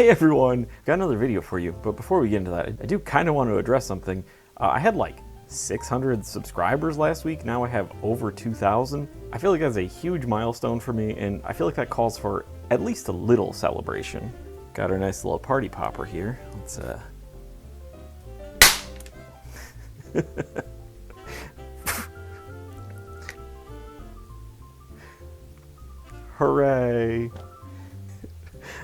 Hey everyone, got another video for you, but before we get into that, I do kind of want to address something. I had like 600 subscribers last week, now I have over 2,000. I feel like that's a huge milestone for me, and I feel like that calls for at least a little celebration. Got our nice little party popper here. Let's Hooray!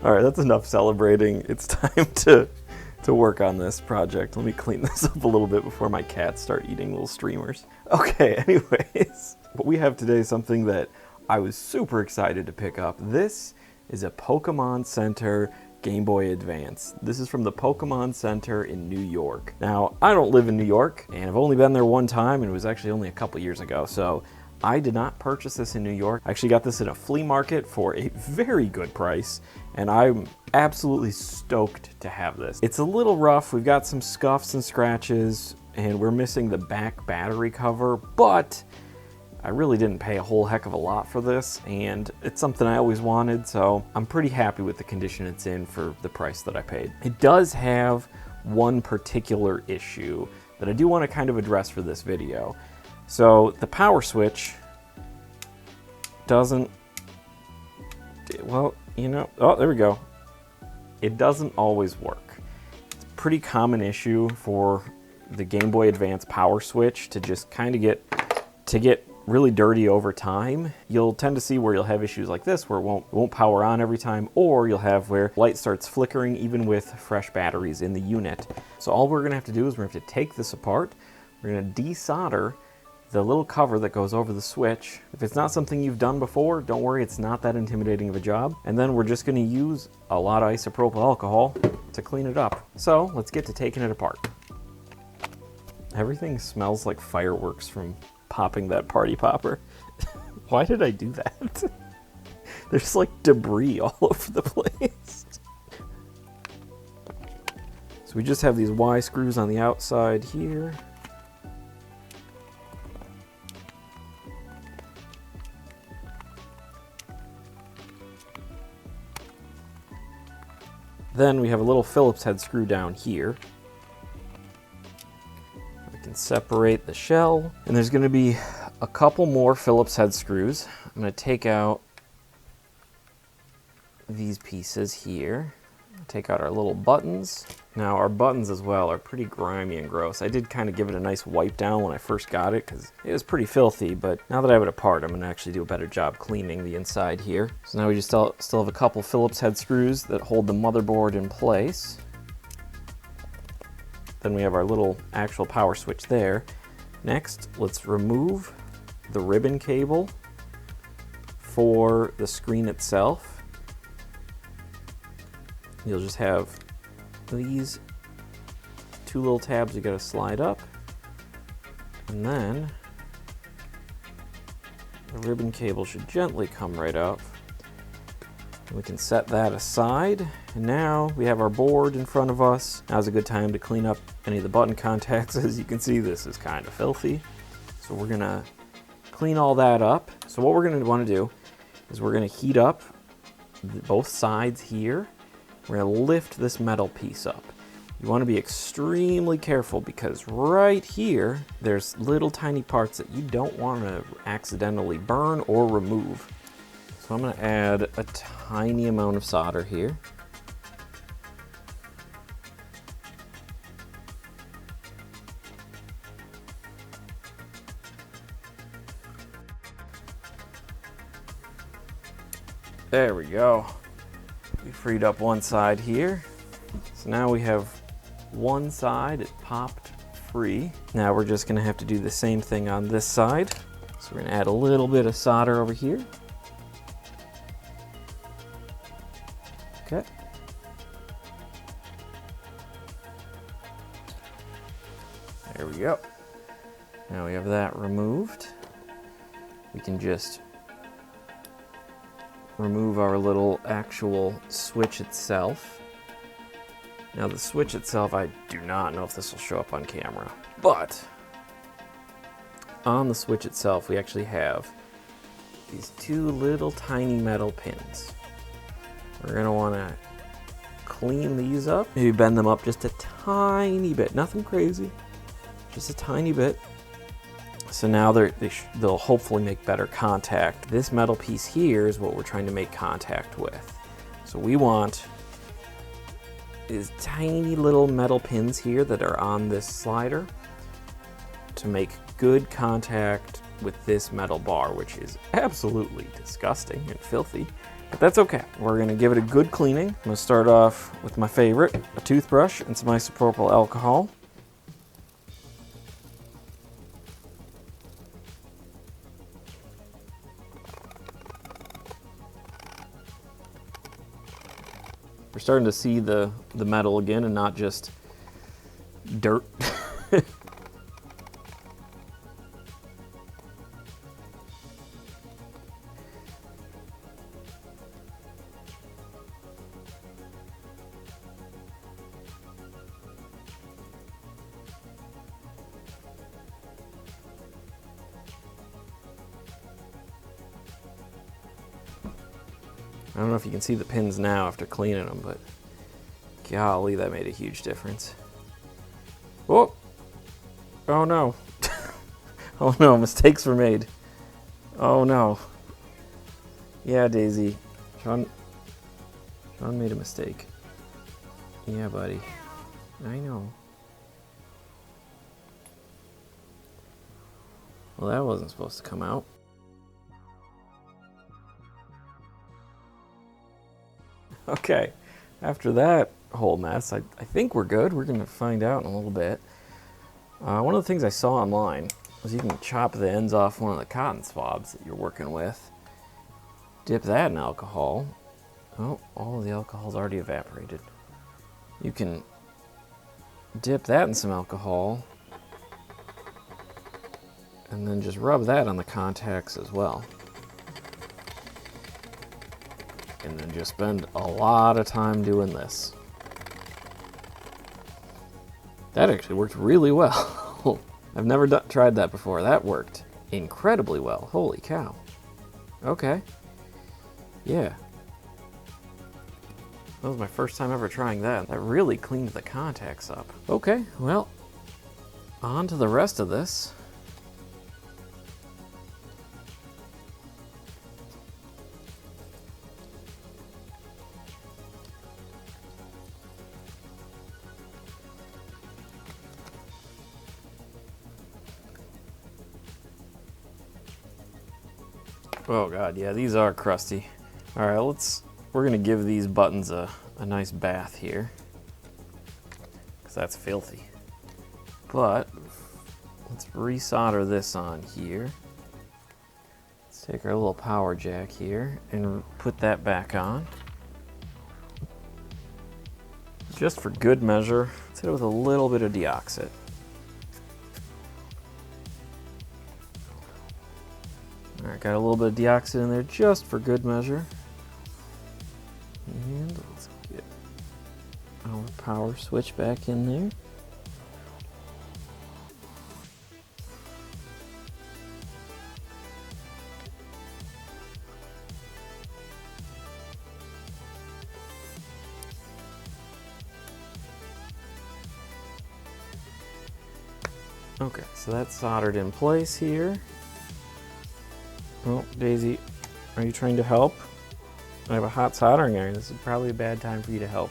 Alright, that's enough celebrating. It's time to work on this project. Let me clean this up a little bit before my cats start eating little streamers. Okay, anyways. What we have today is something that I was super excited to pick up. This is a Pokémon Center Game Boy Advance. This is from the Pokémon Center in New York. Now, I don't live in New York, and I've only been there one time, and it was actually only a couple years ago, so I did not purchase this in New York. I actually got this in a flea market for a very good price, and I'm absolutely stoked to have this. It's a little rough. We've got some scuffs and scratches, and we're missing the back battery cover, but I really didn't pay a whole heck of a lot for this, and it's something I always wanted, so I'm pretty happy with the condition it's in for the price that I paid. It does have one particular issue that I do want to kind of address for this video. So the power switch doesn't, well, you know, oh, there we go. It doesn't always work. It's a pretty common issue for the Game Boy Advance power switch to just kind of get really dirty over time. You'll tend to see where you'll have issues like this where it won't power on every time, or you'll have where light starts flickering even with fresh batteries in the unit. So all we're gonna have to do is we're gonna have to take this apart. We're gonna desolder the little cover that goes over the switch. If it's not something you've done before, don't worry, it's not that intimidating of a job. And then we're just gonna use a lot of isopropyl alcohol to clean it up. So let's get to taking it apart. Everything smells like fireworks from popping that party popper. Why did I do that? There's like debris all over the place. So we just have these Y screws on the outside here. Then we have a little Phillips head screw down here. We can separate the shell. And there's going to be a couple more Phillips head screws. I'm going to take out these pieces here. Take out our little buttons. Now our buttons as well are pretty grimy and gross. I did kind of give it a nice wipe down when I first got it because it was pretty filthy, but now that I have it apart, I'm going to actually do a better job cleaning the inside here. So now we just still have a couple Phillips head screws that hold the motherboard in place. Then we have our little actual power switch there. Next, let's remove the ribbon cable for the screen itself. You'll just have these two little tabs you gotta slide up, and then the ribbon cable should gently come right out. And we can set that aside, and now we have our board in front of us. Now's a good time to clean up any of the button contacts. As you can see, this is kind of filthy. So we're gonna clean all that up. So what we're gonna wanna do is we're gonna heat up both sides here. We're going to lift this metal piece up. You want to be extremely careful because right here, there's little tiny parts that you don't want to accidentally burn or remove. So I'm going to add a tiny amount of solder here. There we go. We freed up one side here. So now we have one side, it popped free. Now we're just gonna have to do the same thing on this side. So we're gonna add a little bit of solder over here. Okay. There we go. Now we have that removed. We can just remove our little actual switch itself. Now the switch itself, I do not know if this will show up on camera, but on the switch itself we actually have these two little tiny metal pins. We're going to want to clean these up. Maybe bend them up just a tiny bit. Nothing crazy. Just a tiny bit. So now they'll hopefully make better contact. This metal piece here is what we're trying to make contact with. So we want these tiny little metal pins here that are on this slider to make good contact with this metal bar, which is absolutely disgusting and filthy, but that's okay. We're gonna give it a good cleaning. I'm gonna start off with my favorite, a toothbrush and some isopropyl alcohol. We're starting to see the metal again and not just dirt. I don't know if you can see the pins now after cleaning them, but golly, that made a huge difference. Oh, oh no. Oh no, mistakes were made. Oh no. Yeah, Daisy. Sean made a mistake. Yeah, buddy. I know. Well, that wasn't supposed to come out. Okay, after that whole mess, I think we're good. We're gonna find out in a little bit. One of the things I saw online was you can chop the ends off one of the cotton swabs that you're working with, dip that in alcohol. Oh, all of the alcohol's already evaporated. You can dip that in some alcohol and then just rub that on the contacts as well. And then just spend a lot of time doing this. That actually worked really well. I've never tried that before. That worked incredibly well. Holy cow. Okay. Yeah. That was my first time ever trying that. That really cleaned the contacts up. Okay, well, on to the rest of this. Oh god, yeah, these are crusty. All right, we're gonna give these buttons a nice bath here, because that's filthy. But let's resolder this on here. Let's take our little power jack here and put that back on. Just for good measure, let's hit it with a little bit of deoxit. All right, got a little bit of deoxit in there just for good measure. And let's get our power switch back in there. Okay, so that's soldered in place here. Oh, Daisy, are you trying to help? I have a hot soldering iron. This is probably a bad time for you to help.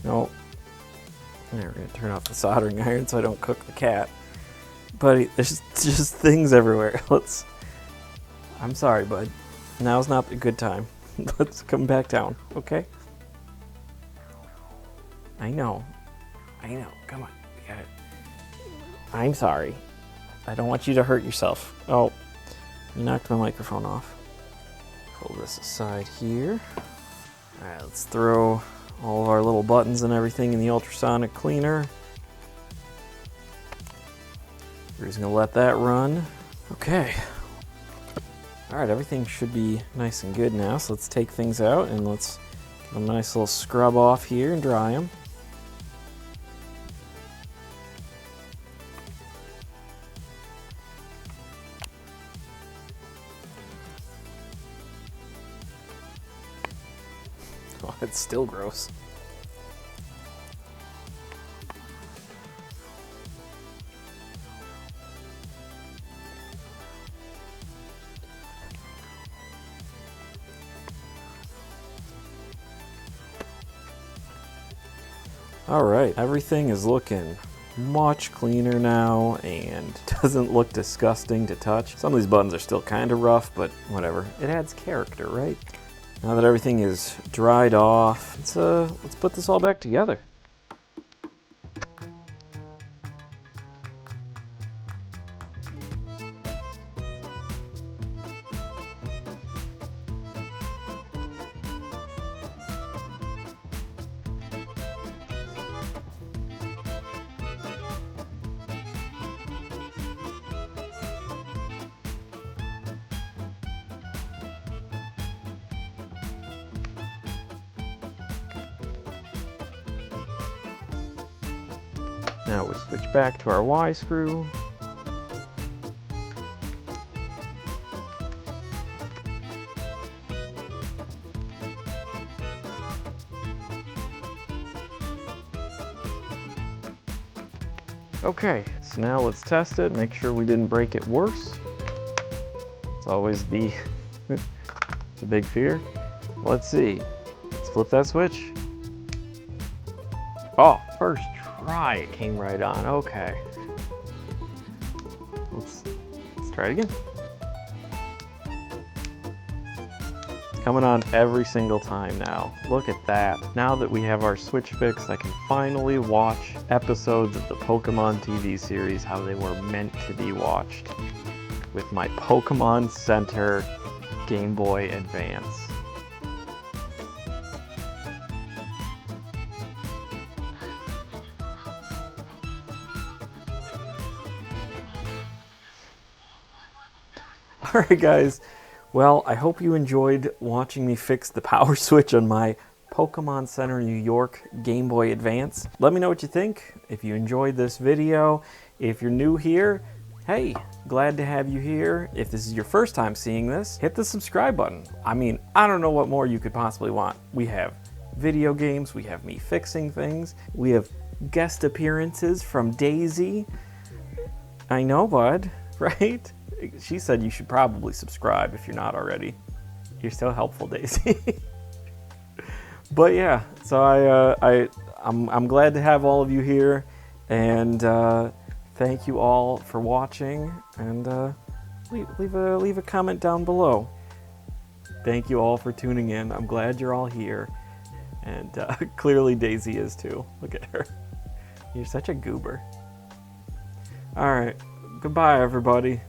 No. There, we're gonna turn off the soldering iron so I don't cook the cat. Buddy, there's just things everywhere. I'm sorry, bud. Now's not a good time. Let's come back down, okay? I know. Come on, we got it. I'm sorry. I don't want you to hurt yourself. Oh. You knocked my microphone off. Pull this aside here. All right, let's throw all of our little buttons and everything in the ultrasonic cleaner. We're just gonna let that run. Okay. All right, everything should be nice and good now. So let's take things out and let's give them a nice little scrub off here and dry them. It's still gross. All right, everything is looking much cleaner now and doesn't look disgusting to touch. Some of these buttons are still kind of rough, but whatever. It adds character, right? Now that everything is dried off, let's put this all back together. Now we switch back to our Y screw. Okay, so now let's test it, make sure we didn't break it worse. It's always the big fear. Let's see. Let's flip that switch. Oh, first try, it came right on. Okay. Let's try it again. It's coming on every single time now. Look at that. Now that we have our switch fixed, I can finally watch episodes of the Pokemon TV series how they were meant to be watched with my Pokemon Center Game Boy Advance. Alright guys, well I hope you enjoyed watching me fix the power switch on my Pokemon Center New York Game Boy Advance. Let me know what you think. If you enjoyed this video, if you're new here, hey, glad to have you here. If this is your first time seeing this, hit the subscribe button. I mean, I don't know what more you could possibly want. We have video games, we have me fixing things, we have guest appearances from Daisy. I know, bud, right? She said you should probably subscribe if you're not already. You're so helpful, Daisy. But yeah, so I'm glad to have all of you here, and thank you all for watching. And leave a comment down below. Thank you all for tuning in. I'm glad you're all here, and clearly Daisy is too. Look at her. You're such a goober. All right, goodbye, everybody.